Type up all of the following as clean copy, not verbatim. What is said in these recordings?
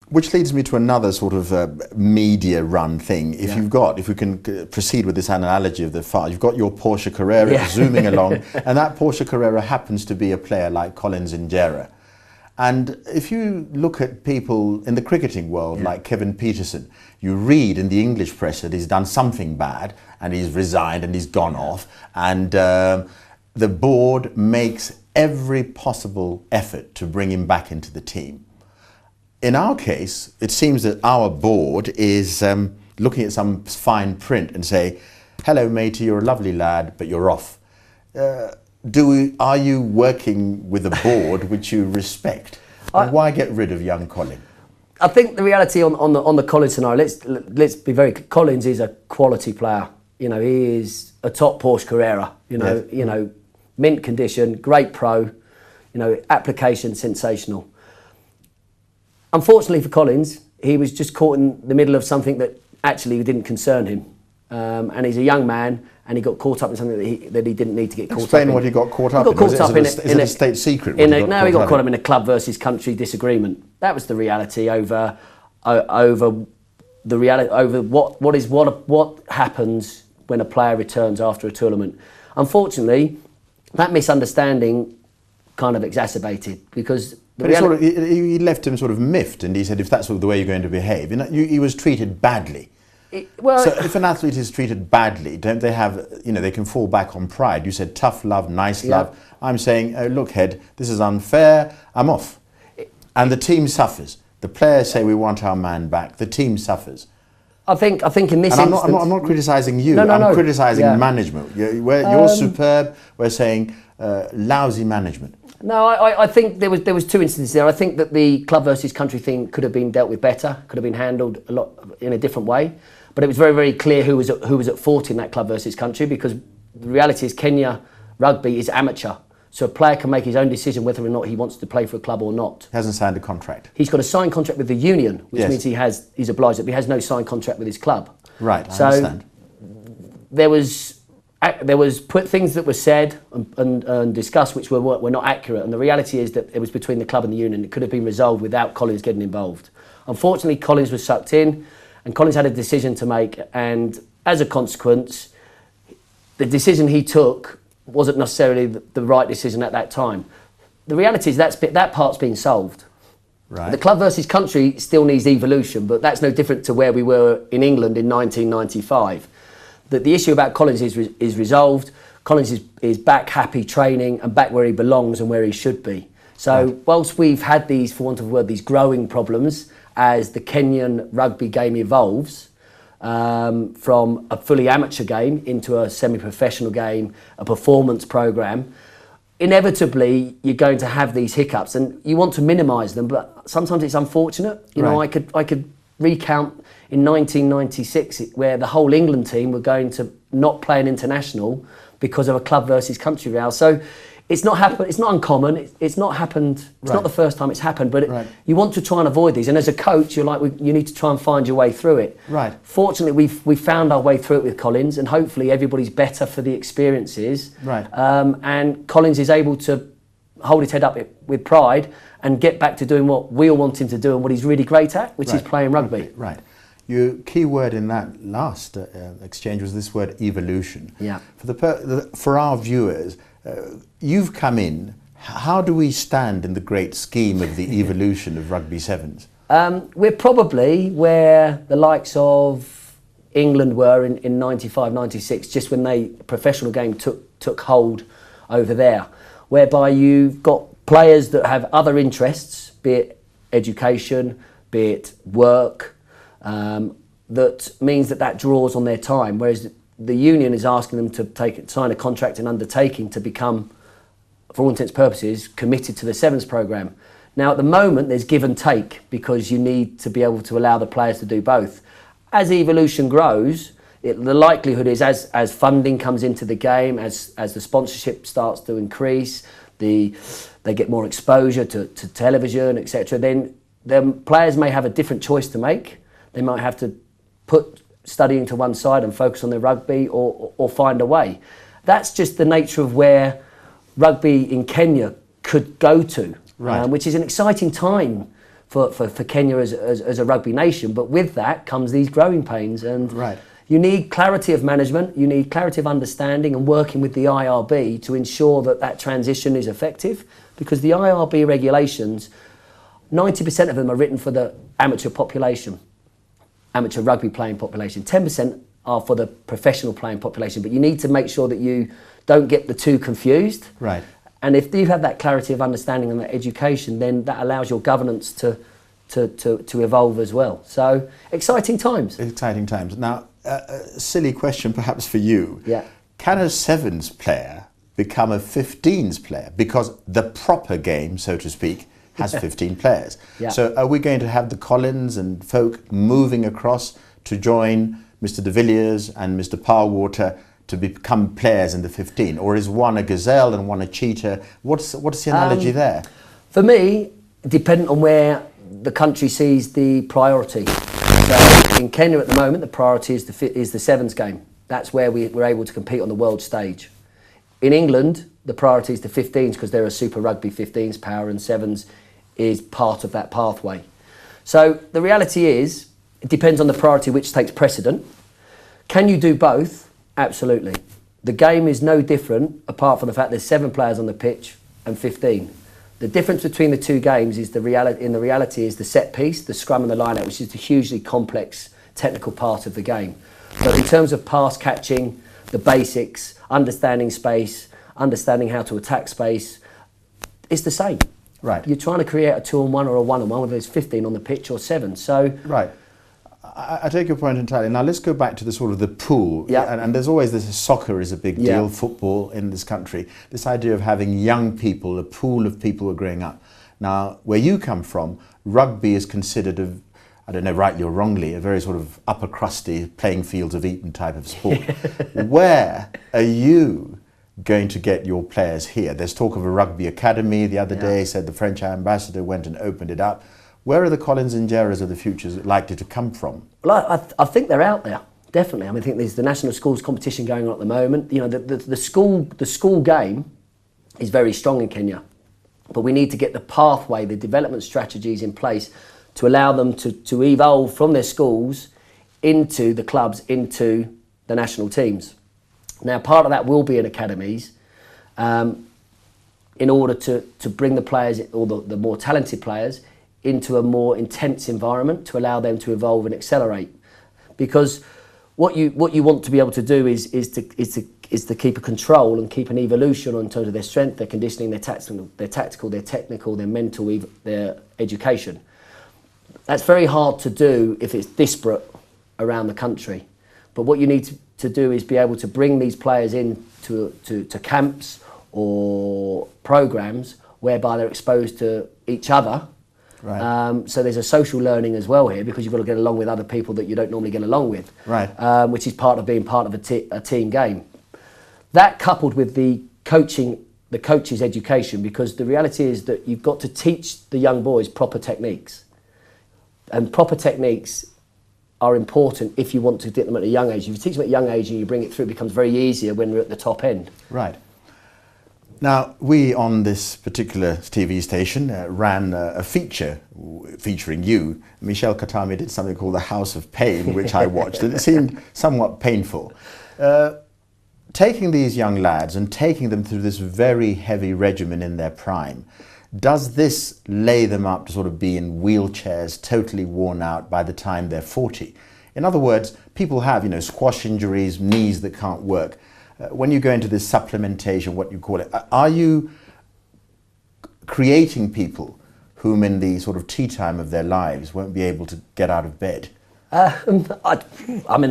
Which leads me to another sort of media run thing. If we can proceed with this analogy of the far, you've got your Porsche Carrera zooming along, and that Porsche Carrera happens to be a player like Collins Injera. And if you look at people in the cricketing world, like Kevin Peterson, you read in the English press that he's done something bad and he's resigned and he's gone off, and the board makes every possible effort to bring him back into the team. In our case, it seems that our board is looking at some fine print and say, hello matey, you're a lovely lad, but you're off. Are you working with a board which you respect? And why get rid of young Colin? I think the reality on the Collins scenario, let's be very clear. Collins is a quality player. You know, he is a top Porsche Carrera. You know, mint condition, great pro. You know, application sensational. Unfortunately for Collins, he was just caught in the middle of something that actually didn't concern him. And he's a young man, and he got caught up in something that he didn't need to get caught up in. Explain what he got caught up in. Is it a state secret? He got caught up in a club versus country disagreement. That was the reality over what happens when a player returns after a tournament. Unfortunately, that misunderstanding kind of exacerbated because. But he left him sort of miffed, and he said, if that's the way you're going to behave, he was treated badly. So if an athlete is treated badly, don't they have, they can fall back on pride? You said tough love, nice love. I'm saying, oh, look, Head, this is unfair, I'm off. And the team suffers. The players say we want our man back. The team suffers. I think in this instance... I'm not criticising you, I'm criticising management. You're superb, we're saying lousy management. No, I think there was two instances there. I think that the club versus country thing could have been dealt with better, could have been handled a lot in a different way. But it was very, very clear who was at fault in that club versus country, because the reality is Kenya rugby is amateur. So a player can make his own decision whether or not he wants to play for a club or not. He hasn't signed a contract. He's got a signed contract with the union, which means he's obliged, but he has no signed contract with his club. Right, I understand. There was things that were said and discussed which were not accurate, and the reality is that it was between the club and the union. It could have been resolved without Collins getting involved. Unfortunately, Collins was sucked in, and Collins had a decision to make, and as a consequence, the decision he took wasn't necessarily the right decision at that time. The reality is that part's been solved. Right. The club versus country still needs evolution, but that's no different to where we were in England in 1995. The issue about Collins is resolved. Collins is back happy training and back where he belongs and where he should be. So whilst we've had these, for want of a word, these growing problems as the Kenyan rugby game evolves from a fully amateur game into a semi-professional game, a performance programme, inevitably you're going to have these hiccups, and you want to minimise them, but sometimes it's unfortunate. I could recount in 1996 where the whole England team were going to not play an international because of a club versus country row. So it's not happened. It's not uncommon. It's not happened. It's not the first time it's happened. But you want to try and avoid these. And as a coach, you need to try and find your way through it. Right. Fortunately, we've found our way through it with Collins, and hopefully everybody's better for the experiences. Right. And Collins is able to hold his head up with pride and get back to doing what we all want him to do and what he's really great at, which is playing rugby. Right. Your key word in that last exchange was this word evolution. Yeah. For our viewers, you've come in. How do we stand in the great scheme of the evolution of rugby sevens? We're probably where the likes of England were in 95, 96, just when the professional game took hold over there, whereby you've got players that have other interests, be it education, be it work, that means that draws on their time, whereas the union is asking them to sign a contract and undertaking to become, for all intents and purposes, committed to the Sevens programme. Now at the moment there's give and take because you need to be able to allow the players to do both. As evolution grows, the likelihood is as funding comes into the game, as the sponsorship starts to increase, they get more exposure to television, etc., then players may have a different choice to make. They might have to put studying to one side and focus on their rugby or find a way. That's just the nature of where rugby in Kenya could go to, which is an exciting time for Kenya as a rugby nation. But with that comes these growing pains, and you need clarity of management, you need clarity of understanding and working with the IRB to ensure that transition is effective, because the IRB regulations, 90% of them are written for the amateur population, amateur rugby playing population. 10% are for the professional playing population, but you need to make sure that you don't get the two confused. Right. And if you have that clarity of understanding and that education, then that allows your governance to evolve as well. So, exciting times. Exciting times. Now, a silly question perhaps for you. Yeah. Can a sevens player become a 15s player? Because the proper game, so to speak, has 15 players. Yeah. So are we going to have the Collins and folk moving across to join Mr. De Villiers and Mr. Parwater to become players in the 15? Or is one a gazelle and one a cheetah? What's the analogy there? For me, dependent on where the country sees the priority. So in Kenya at the moment, the priority is the sevens game. That's where we're able to compete on the world stage. In England, the priority is the 15s because they're a Super Rugby 15s power, and sevens is part of that pathway. So the reality is, it depends on the priority which takes precedent. Can you do both? Absolutely. The game is no different, apart from the fact there's 7 players on the pitch and 15. The difference between the two games is the reality is the set piece, the scrum and the line-out, which is the hugely complex technical part of the game. But in terms of pass catching, the basics, understanding space, understanding how to attack space, it's the same. Right. You're trying to create a 2-on-1 or a 1-on-1, whether there's 15 on the pitch or 7. So right. I take your point entirely. Now let's go back to the sort of the pool. Yeah. And there's always this, soccer is a big deal, Yeah. football in this country. This idea of having young people, a pool of people who are growing up. Now, where you come from, rugby is considered I don't know, rightly or wrongly, a very sort of upper crusty playing fields of Eton type of sport. Where are you going to get your players here? There's talk of a rugby academy. The other day said the French ambassador went and opened it up. Where are the Collins and Gerrards of the future likely to come from? Well, I think they're out there, definitely. I mean, I think there's the national schools competition going on at the moment. You know, the school game is very strong in Kenya, but we need to get the pathway, the development strategies in place to allow them to evolve from their schools into the clubs, into the national teams. Now, part of that will be in academies in order to bring the players, or the more talented players, into a more intense environment to allow them to evolve and accelerate. Because what you want to be able to do is to keep a control and keep an evolution in terms of their strength, their conditioning, their tactical, their technical, their mental, their education. That's very hard to do if it's disparate around the country. But what you need to do is be able to bring these players in to camps or programs whereby they're exposed to each other. Right. So there's a social learning as well here, because you've got to get along with other people that you don't normally get along with. Right. Which is part of being part of a team game. That coupled with the coach's education, because the reality is that you've got to teach the young boys proper techniques. And proper techniques are important if you want to get them at a young age. If you teach them at a young age and you bring it through, it becomes very easier when we're at the top end. Right. Now, we on this particular TV station ran a feature featuring you. Michelle Katami did something called The House of Pain, which I watched, and it seemed somewhat painful. Taking these young lads and taking them through this very heavy regimen in their prime, does this lay them up to sort of be in wheelchairs, totally worn out by the time they're 40? In other words, people have, squash injuries, knees that can't work. When you go into this supplementation, what you call it, are you creating people whom in the sort of tea time of their lives won't be able to get out of bed? I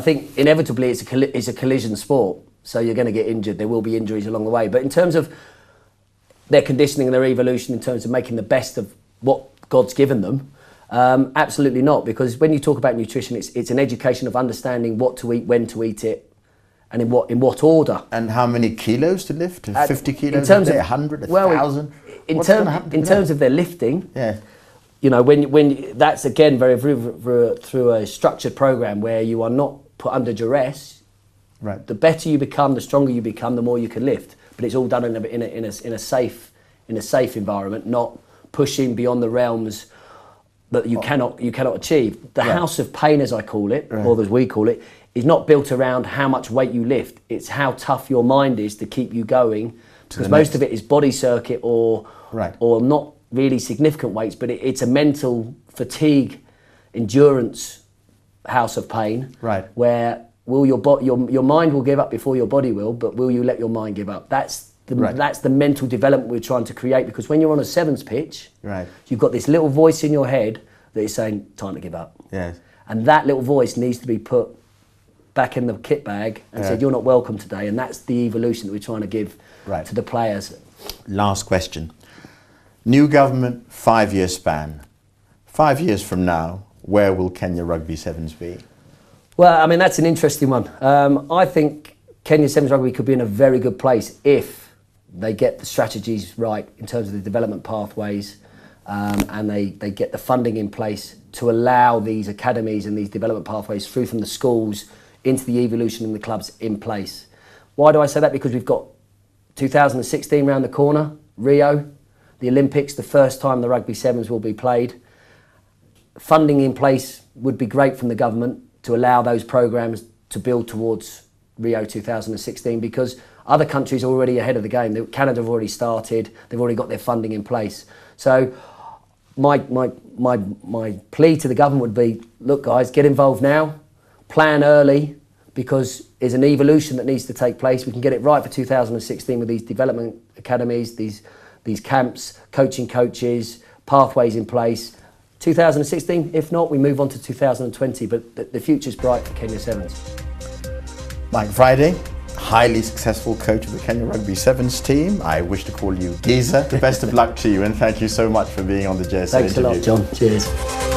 think inevitably it's a collision sport, so you're going to get injured. There will be injuries along the way. But in terms of their conditioning and their evolution, in terms of making the best of what God's given them, absolutely not. Because when you talk about nutrition, it's an education of understanding what to eat, when to eat it, and in what order. And how many kilos to lift? 50 kilos a day, 100, 1,000? In terms of their lifting, yeah. When that's again very through a structured program where you are not put under duress. Right. The better you become, the stronger you become, the more you can lift. But it's all done in a safe environment, not pushing beyond the realms that you cannot achieve. The Right. house of pain, as I call it, Right. or as we call it, is not built around how much weight you lift. It's how tough your mind is to keep you going, because most of it is body circuit or Right. or not really significant weights, but it's a mental fatigue, endurance house of pain. Right. Where will your mind will give up before your body will, but will you let your mind give up? That's the mental development we're trying to create, because when you're on a sevens pitch, Right. you've got this little voice in your head that is saying, time to give up. Yes. And that little voice needs to be put back in the kit bag and said, you're not welcome today. And that's the evolution that we're trying to give to the players. Last question. New government, 5-year span. 5 years from now, where will Kenya Rugby Sevens be? Well, I mean, that's an interesting one. I think Kenya Sevens Rugby could be in a very good place if they get the strategies right in terms of the development pathways, and they get the funding in place to allow these academies and these development pathways through from the schools into the evolution in the clubs in place. Why do I say that? Because we've got 2016 round the corner, Rio, the Olympics, the first time the Rugby Sevens will be played. Funding in place would be great from the government to allow those programs to build towards Rio 2016, because other countries are already ahead of the game. Canada have already started, they've already got their funding in place. So my plea to the government would be, look guys, get involved now, plan early, because there's an evolution that needs to take place. We can get it right for 2016 with these development academies, these camps, coaching coaches, pathways in place. 2016, if not, we move on to 2020, but the future's bright for Kenya Sevens. Mike Friday, highly successful coach of the Kenya Rugby Sevens team. I wish to call you Giza. The best of luck to you, and thank you so much for being on the JSA Thanks interview. a lot, John. Cheers.